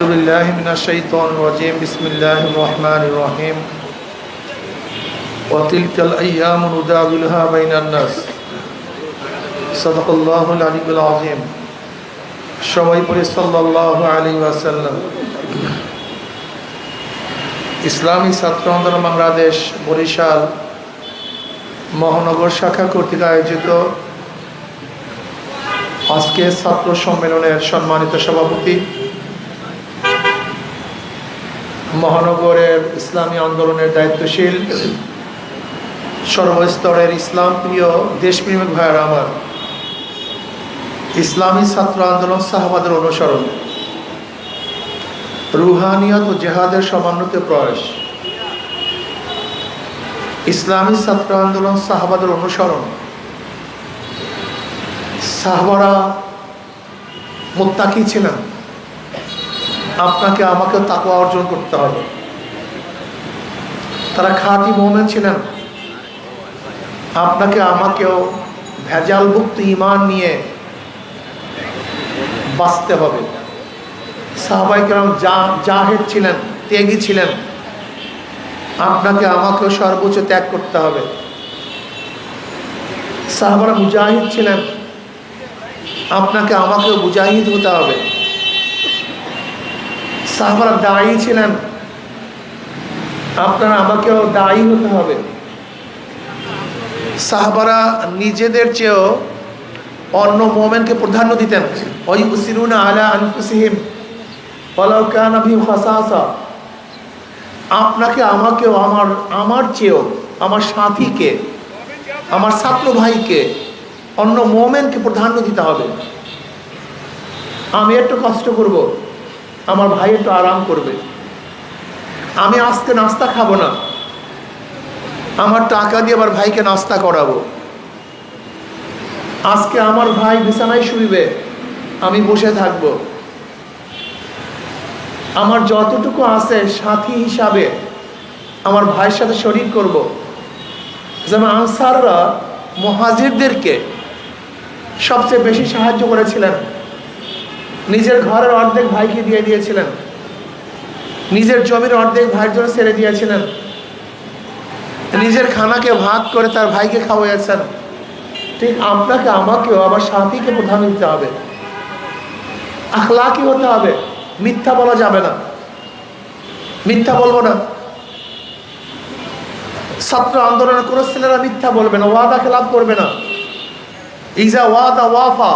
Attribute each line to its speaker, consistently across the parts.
Speaker 1: بالله من الشيطان الرجيم بسم الله الرحمن الرحيم وتلك الأيام نداولها بين الناس صدق الله العلي العظيم সবাই পড়ে সাল্লাল্লাহু আলাইহি ওয়াসাল্লাম। ইসলামী ছাত্র আন্দোলন বাংলাদেশ বরিশাল মহানগর শাখা কর্তৃক আয়োজিত আজকে ছাত্র সম্মেলনের সম্মানিত সভাপতি, মহানগরের ইসলামী আন্দোলনের দায়িত্বশীল সর্বস্তরের ইসলাম প্রিয় দেশপ্রেমিক ভাইয়েরা আমার, ইসলামী ছাত্র আন্দোলন সাহাবাদের অনুসরণ, রুহানিয়ত ও জেহাদের সমন্বিত প্রয়াস। ইসলামী ছাত্র আন্দোলন সাহাবাদের অনুসরণ। সাহাবারা মুত্তাকি ছিলেন। আপনাকে আমাকে তাকওয়া অর্জন করতে হবে। তারা খাঁটি মুমিন ছিলেন। আপনাকে আমাকেও ভেজালমুক্ত ঈমান নিয়ে বাঁচতে হবে। সাহাবায়ে কেরাম জাহেদ ছিলেন, ত্যাগী ছিলেন। আপনাকে আমাকেও সর্বোচ্চ ত্যাগ করতে হবে। সাহাবারা মুজাহিদ ছিলেন। আপনাকে আমাকেও মুজাহিদ হতে হবে। সাহাবারা দায়ী ছিলেন। আপনারা আমাকেও দায়ী হতে হবে। সাহাবারা নিজেদের চেয়েও অন্য মুমিনকে প্রাধান্য দিতেন। ওয়ায়ুসিরুনা আলা আনফুসিহিম ওয়ালাউ কানা বিহিম খাসাসা। আপনাকে আমাকেও আমার চেয়েও আমার সাথীকে, আমার ছাত্র ভাইকে, অন্য মুমিনকে প্রাধান্য দিতে হবে। আমি একটু কষ্ট করব, আমার ভাই একটু আরাম করবে। আমি আজকে নাস্তা খাবো না, আমার টাকা দিয়ে আমার ভাইকে নাস্তা করাবো। আজকে আমার ভাই বিছানায় শুইবে, আমি বসে থাকব। আমার যতটুকু আছে সাথী হিসাবে আমার ভাইয়ের সাথে শরীক করব। যেমন আনসাররা মুহাজিরদেরকে সবচেয়ে বেশি সাহায্য করেছিলেন। নিজের ঘরের অর্ধেক ভাইকে দিয়ে দিয়েছিলেন। নিজের জমির অর্ধেক ভাইয়ের জন্য ছেড়ে দিয়েছিলেন। নিজের খানাকে ভাগ করে তার ভাইকে খাওয়াইয়েছেন। ঠিক আপনাকে আমাকেও আমার সাথীকে প্রধান দিতে হবে। আখলাকি হতে হবে। মিথ্যা বলা যাবে না। মিথ্যা বলবো না। ছাত্র আন্দোলনের কোনো ছেলেরা মিথ্যা বলবে না, ওয়াদা খেলাপ করবে না। ইজা ওয়াদা ওয়াফা,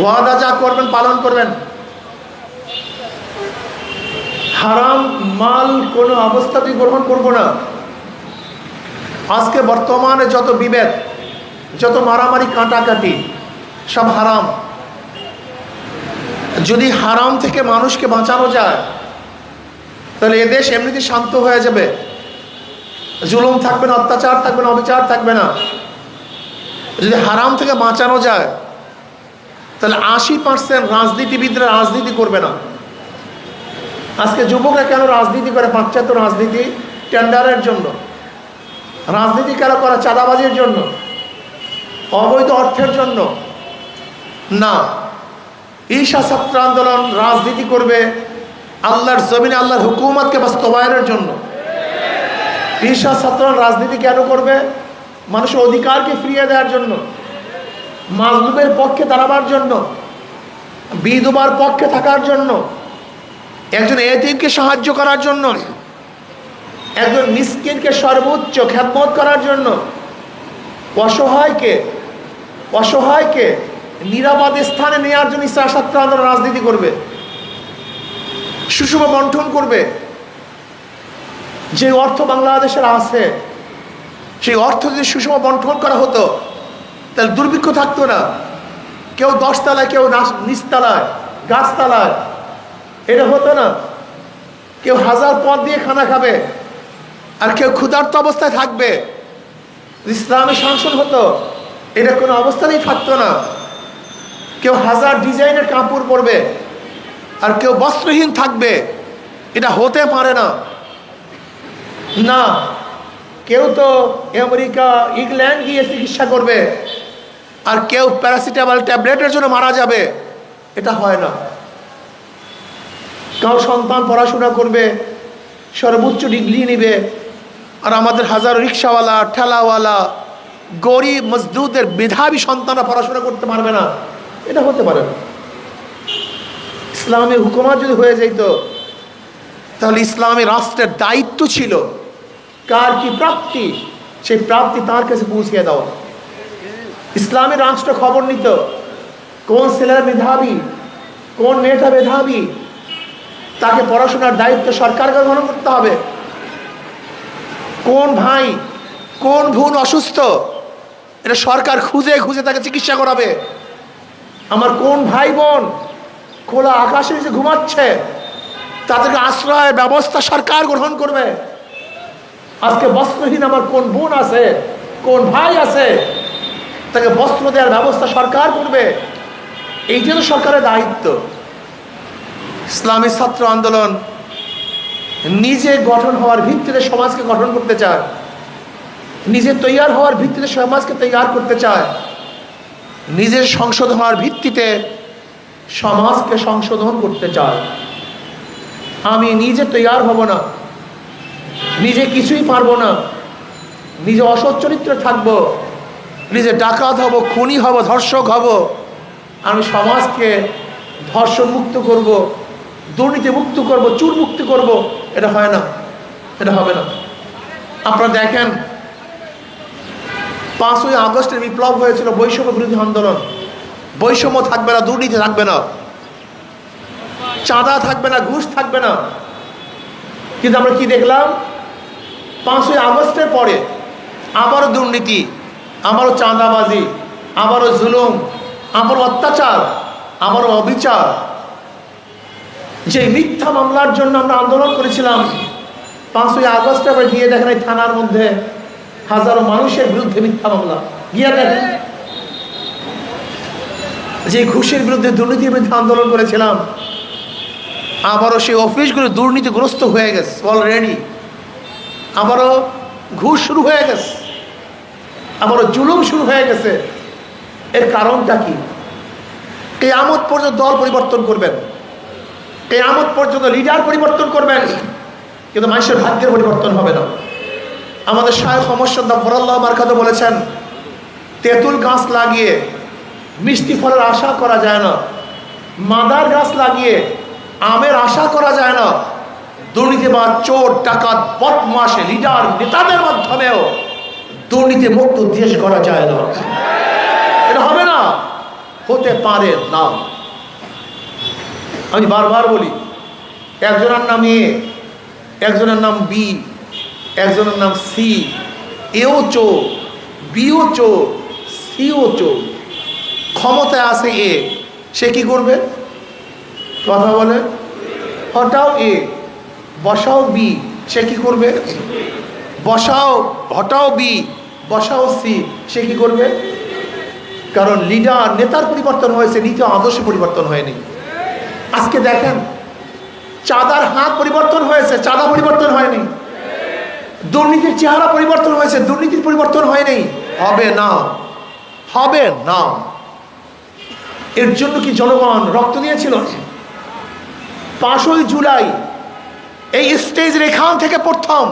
Speaker 1: ওয়াদা যা করবেন পালন করবেন। হারাম মাল কোনো অবস্থাতেই গ্রহণ করব না। আজকে বর্তমানে যত বিভেদ, যত মারামারি কাটাকাটি সব হারাম। যদি হারাম থেকে মানুষকে বাঁচানো যায় তাহলে এদেশ এমনিতে শান্ত হয়ে যাবে। জুলুম থাকবে না, অত্যাচার থাকবে না, অবিচার থাকবে না। যদি হারাম থেকে বাঁচানো যায় তাহলে 80% রাজনীতিবিদরা রাজনীতি করবে না। আজকে যুবকরা কেন রাজনীতি করে? পাশ্চাত্য রাজনীতি টেন্ডারের জন্য। রাজনীতি কেন করে? চাঁদাবাজির জন্য, অবৈধ অর্থের জন্য না। ঈশা ছাত্র আন্দোলন রাজনীতি করবে আল্লাহর জমিনে আল্লাহর হুকুমতকে বাস্তবায়নের জন্য। ঈশা ছাত্র রাজনীতি কেন করবে? মানুষের অধিকারকে ফিরিয়ে দেওয়ার জন্য, মাজলুমের পক্ষে দাঁড়াবার জন্য, বিধবার পক্ষে থাকার জন্য, একজন এতিমকে সাহায্য করার জন্য, একজন মিসকিনকে সর্বোচ্চ খেদমত করার জন্য, অসহায়কে নিরাপদ স্থানে নেওয়ার জন্য ঈশা ছাত্র আন্দোলন রাজনীতি করবে। সুষম বন্টন করবে। যে অর্থ বাংলাদেশের আছে সেই অর্থ যদি সুষম বন্টন করা হতো তাহলে দুর্ভিক্ষ থাকতো না। কেউ 10 তলায়, কেউ নিচতলায়, গাছতলায়, এটা হতো না। কেউ 1000 পদ দিয়ে খানা খাবে আর কেউ ক্ষুধার্ত অবস্থায় থাকবে। ইসলামী শাসন হতো, এটা কোনো অবস্থাতেই থাকতো না। কেউ 1000 ডিজাইনের কাপড় পরবে আর কেউ বস্ত্রহীন থাকবে, এটা হতে পারে না। না, কেউ তো আমেরিকা, ইংল্যান্ড গিয়ে চিকিৎসা করবে আর কেউ প্যারাসিটামল ট্যাবলেটের জন্য মারা যাবে, এটা হয় না। কারো সন্তান পড়াশোনা করবে, সর্বোচ্চ ডিগ্রি নেবে, আর আমাদের হাজারো রিক্সাওয়ালা, ঠেলাওয়ালা, গরিব মজদুরদের মেধাবী সন্তানরা পড়াশোনা করতে পারবে না। এটা হতে পারে না। ইসলামের হুকুমত যদি হয়ে যেত, তাহলে ইসলামী রাষ্ট্রের দায়িত্ব ছিল কার কি প্রাপ্তি, সেই প্রাপ্তি তার কাছে পৌঁছিয়ে দেওয়া। ইসলামী রাষ্ট্র খবর নিত কোন ছেলেরা মেধাবী, কোন মেয়েটা মেধাবী, তাকে পড়াশোনার দায়িত্ব সরকারকে গ্রহণ করতে হবে। কোন ভাই, কোন বোন অসুস্থ, এটা সরকার খুঁজে খুঁজে তাকে চিকিৎসা করাবে। আমার কোন ভাই বোন খোলা আকাশে নিচে ঘুমাচ্ছে, তাদেরকে আশ্রয় ব্যবস্থা সরকার গ্রহণ করবে। আজকে বস্ত্রহীন আমার কোন বোন আছে, কোন ভাই আছে, তাকে বস্ত্র দেওয়ার ব্যবস্থা সরকার করবে। এই জন্য সরকারের দায়িত্ব। ইসলামী ছাত্র আন্দোলন নিজে গঠন হওয়ার ভিত্তিতে সমাজকে গঠন করতে চায়, নিজে তৈয়ার হওয়ার ভিত্তিতে সমাজকে তৈয়ার করতে চায়, নিজের সংশোধন হওয়ার ভিত্তিতে সমাজকে সংশোধন করতে চায়। আমি নিজে তৈয়ার হব না, নিজে কিছুই পারবো না, নিজে অসৎ চরিত্রে থাকবো, নিজে ডাকাত হব, খুনি হব, ধর্ষক হব, আমি সমাজকে ধর্ষণ মুক্ত করব, দুর্নীতি মুক্ত করব, চুর মুক্ত করব, এটা হয় না, এটা হবে না। আপনারা দেখেন 5ই আগস্টের বিপ্লব হয়েছিল, বৈষম্য বিরোধী আন্দোলন। বৈষম্য থাকবে না, দুর্নীতি থাকবে না, চাঁদা থাকবে না, ঘুষ থাকবে না। কিন্তু আমরা কি দেখলাম? 5ই আগস্টের পরে আবারও দুর্নীতি, আবারও চাঁদাবাজি, আবারও জুলুম, আবারও অত্যাচার, আবারও অবিচার। যে মিথ্যা মামলার জন্য আমরা আন্দোলন করেছিলাম, 5ই আগস্টে আবার গিয়ে দেখেন এই থানার মধ্যে হাজারো মানুষের বিরুদ্ধে মিথ্যা মামলা। গিয়ে দেখেন যে ঘুষের বিরুদ্ধে, দুর্নীতির বিরুদ্ধে আন্দোলন করেছিলাম, আবারও সেই অফিসগুলো দুর্নীতিগ্রস্ত হয়ে গেছে অলরেডি। আবারও ঘুষ শুরু হয়ে গেছে, আবারও জুলুম শুরু হয়ে গেছে। এর কারণটা কি? কিয়ামত পর্যন্ত দল পরিবর্তন করবেন, কিয়ামত পর্যন্ত লিডার পরিবর্তন করবেন, কিন্তু মানুষের ভাগ্যের পরিবর্তন হবে না। আমাদের শায়খ মুর্শিদ গফরাল্লাহ মারকাতে বলেছেন, তেঁতুল গাছ লাগিয়ে মিষ্টি ফলের আশা করা যায় না, মাদার গাছ লাগিয়ে আমের আশা করা যায় না। দুর্নীতিবাদ, চোর, ডাকাত, বদমাশ, লিডার, নেতাদের মাধ্যমেও দুর্নীতি মুক্ত দেশ করা যায় না। এটা হবে না, হতে পারে না। আমি বারবার বলি, একজনের নাম এ, একজনের নাম বি, একজনের নাম সি। এও চোর, বিও চোর, সিও চোর। ক্ষমতায় আছে এ, সে কি করবে? কথা বলে, হটাও এ, বসাও বি, সে কি করবে? বসাও, হটাও বি, বসাও সি, সে কি করবে? কারণ লিডার, নেতার পরিবর্তন হয়েছে, নীতি আদর্শ পরিবর্তন হয়নি। আজকে দেখেন, চাঁদার হাত পরিবর্তন হয়েছে, চাঁদা পরিবর্তন হয়নি। দুর্নীতির চেহারা পরিবর্তন হয়েছে, দুর্নীতির পরিবর্তন হয়নি। হবে না, হবে না। এর জন্য কি জনগণ রক্ত দিয়েছিল? 5ই জুলাই এই স্টেজের এখান থেকে প্রথম,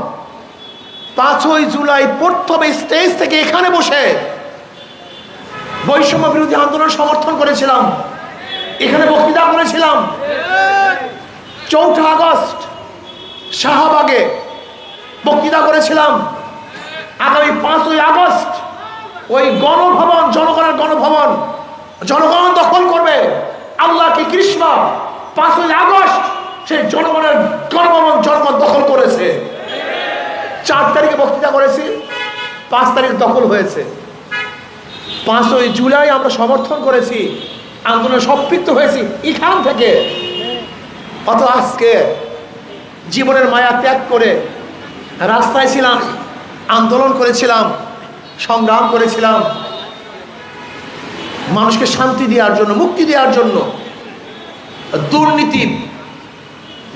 Speaker 1: 5ই জুলাই প্রথম এই স্টেজ থেকে এখানে বসে বৈষম্য বিরোধী আন্দোলন সমর্থন করেছিলাম, এখানে বক্তৃতা করেছিলাম। 4 আগস্ট শাহবাগে বক্তৃতা করেছিলাম। আগামী 5ই আগস্ট ওই গণভবন, জনগণের গণভবন জনগণ দখল করবে। আল্লাহ কি কৃষ্ণা, 5ই আগস্ট সেই জনগণের গণভবন জনগণ দখল করেছে। 4 তারিখে বক্তৃতা করেছি, 5 তারিখ দখল হয়েছে। 5ই জুলাই আমরা সমর্থন করেছি, আন্দোলনে সম্পৃক্ত হয়েছি এখান থেকে। অত আজকে জীবনের মায়া ত্যাগ করে রাস্তায় ছিলাম, আন্দোলন করেছিলাম, সংগ্রাম করেছিলাম মানুষকে শান্তি দেওয়ার জন্য, মুক্তি দেওয়ার জন্য। দুর্নীতি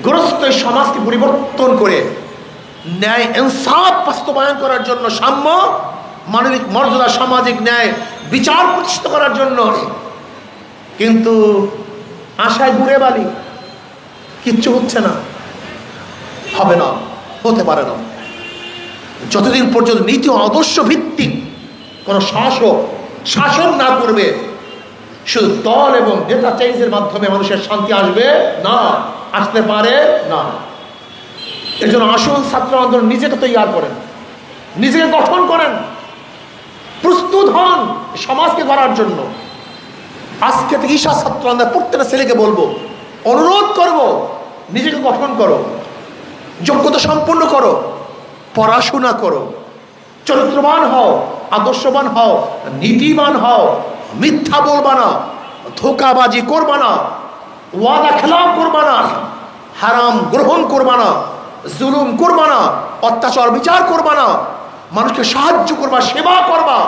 Speaker 1: গ্রস্ত সমাজকে পরিবর্তন করে ন্যায় ইনসাফ বাস্তবায়ন করার জন্য, সাম্য, মানবিক মর্যাদা, সামাজিক ন্যায়, বিচার প্রতিষ্ঠিত করার জন্য। কিন্তু আশায় ঘুরে বালি, কিচ্ছু হচ্ছে না, হবে না, হতে পারে না। যতদিন পর্যন্ত নীতি ও আদর্শ ভিত্তিক কোনো শাসন না করবে, শুধু দল এবং নেতা চেঞ্জের মাধ্যমে মানুষের শান্তি আসবে না, আসতে পারে না। এর জন্য আসল ছাত্র আন্দোলন নিজেকে তৈরি করেন, নিজেকে গঠন করেন, প্রস্তুত হন সমাজকে গড়ার জন্য। আজকে থেকে ঈশা ছাত্র আন্দোলন প্রত্যেকটা ছেলেকে বলবো, অনুরোধ করব, নিজেকে গঠন করো, যোগ্যতা সম্পন্ন করো, পড়াশোনা করো, চরিত্রবান হও, আদর্শবান হও, নীতিবান হও, মিথ্যা বলবা না, ধোঁকাবাজি করবা না, ওয়াদা খেলাফ করবা না, হারাম গ্রহণ করবা না, জুলুম করবা না, অত্যাচার বিচার করবা না, মানুষকে সাহায্য করবা, সেবা করবা।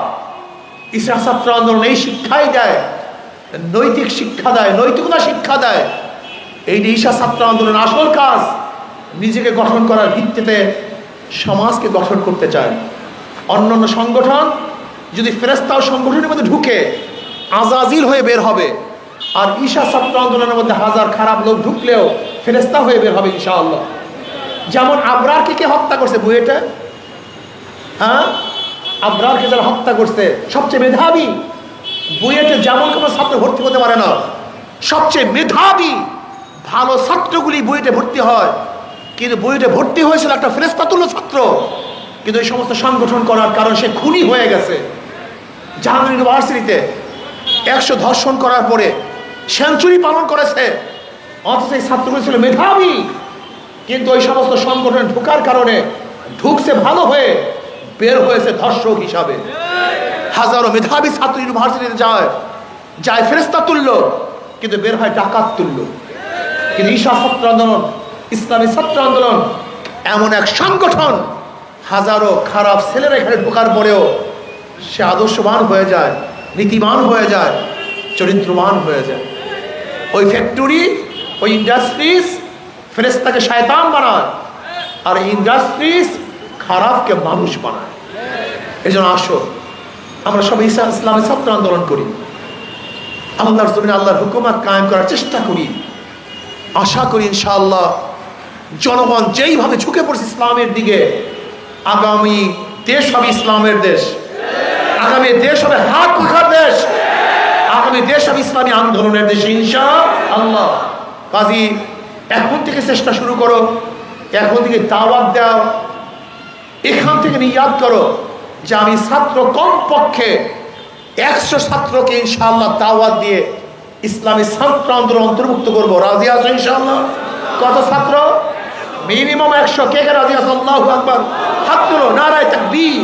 Speaker 1: ঈশা ছাত্র আন্দোলন এই শিক্ষাই দেয়, নৈতিক শিক্ষা দেয়, নৈতিকতা শিক্ষা দেয়। এই যে ঈশা ছাত্র আন্দোলন আসল কাজ, নিজেকে গঠন করার ভিত্তিতে সমাজকে গঠন করতে চায়। অন্যান্য সংগঠন যদি ফেরেশতা সংগঠনের মধ্যে ঢুকে আজাজিল হয়ে বের হবে, আর ঈশা ছাত্র আন্দোলনের মধ্যে হাজার খারাপ লোক ঢুকলেও ফেরেশতা হয়ে বের হবে ইনশাআল্লাহ। যেমন আবরারকে কে হত্যা করছে বুয়েটে? হ্যাঁ, আবরারকে যারা হত্যা করছে সবচেয়ে মেধাবী, বুয়েটে যেমন কোনো ছাত্র ভর্তি হতে পারে না, সবচেয়ে মেধাবী ভালো ছাত্রগুলি বুয়েটে ভর্তি হয়। কিন্তু বুয়েটে ভর্তি হয়েছিল একটা ফেরেশতাতুল্য ছাত্র, কিন্তু এই সমস্ত সংগঠন করার কারণ সে খুনি হয়ে গেছে। জাহাঙ্গীর ইউনিভার্সিটিতে 100 ধর্ষণ করার পরে সেঞ্চুরি পালন করেছে, অথচ এই ছাত্রগুলি ছিল মেধাবী, কিন্তু ওই সমস্ত সংগঠনে ঢোকার কারণে ঢুকছে ভালো হয়ে, বের হয়েছে ধর্ষক হিসাবে। হাজারো মেধাবী ছাত্র ইউনিভার্সিটিতে যায় ফেরেশতা তুল্য, কিন্তু বের হয় ডাকাত তুল্য। কিন্তু ঈশা ছাত্র আন্দোলন, ইসলামী ছাত্র আন্দোলন এমন এক সংগঠন, হাজারো খারাপ ছেলেরা এখানে ঢোকার পরেও সে আদর্শবান হয়ে যায়, নীতিবান হয়ে যায়, চরিত্রবান হয়ে যায়। ওই ফ্যাক্টরি, ওই ইন্ডাস্ট্রিজ ফেরেশতাকে শয়তান বানায়, আর ইন্ডাস্ট্রিজ খারাপকে মানুষ বানায়। এই জন্য আসো আমরা সবাই ইসলামী ছাত্র আন্দোলন করি, আল্লাহর জমিনে আল্লাহর হুকুমত কায়েম করার চেষ্টা করি। আশা করি ইনশাআল্লাহ জনগণ যেইভাবে ঝুঁকে পড়ছে ইসলামের দিকে, আগামী দেশ হবে ইসলামের দেশ, আগামী দেশ হবে হাত পাখার দেশ, আগামী দেশ হবে ইসলামী আন্দোলনের দেশ ইনশাআল্লাহ। কাজী এখন থেকে চেষ্টা শুরু করো, এখন থেকে দাওয়াত দাও, এখান থেকে নিয়াত করো যে আমি ছাত্র কমপক্ষে 100 ছাত্রকে ইনশাআল্লাহ দাওয়াত দিয়ে ইসলামী ছাত্র আন্দোলন অন্তর্ভুক্ত করবো। রাজি আছো ইনশাআল্লাহ? কত ছাত্র? মিনিমাম 100। কে কে রাজি আছো? আল্লাহু আকবার, হাত তুলো, নারায়ে তাকবীর।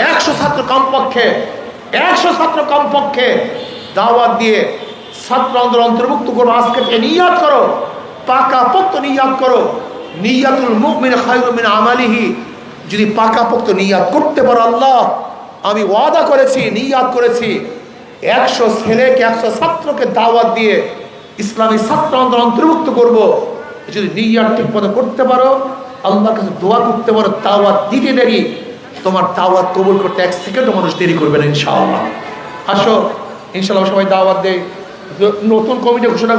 Speaker 1: 100 ছাত্র কমপক্ষে, 100 ছাত্র কমপক্ষে দাওয়াত দিয়ে ছাত্র আন্দোলন অন্তর্ভুক্ত করবো। আজকে থেকে নিয়াত করো, পাকাপোক্ত নিয়াত করো। নিয়াতুল মুমিন খায়রুম মিন আমালিহি। যদি পাকাপোক্ত নিয়াত করতে পারো, আল্লাহ আমি ওয়াদা করেছি, নিয়াত করেছি 100 ছেলেকে, 100 ছাত্রকে দাওয়াত দিয়ে ইসলামী ছাত্র আন্দোলন অন্তর্ভুক্ত করবো। যদি নিয়াত ঠিক মতো করতে পারো, আল্লাহর কাছে দোয়া করতে পারো, দাওয়াত দিতে দেরি, তোমার দাওয়াত কবুল করতে 1 সেকেন্ডও মানুষ দেরি করবে না ইনশাআল্লাহ। আসো ইনশাআল্লাহ সবাই দাওয়াত দেয়। নতুন কমিটি ঘোষণা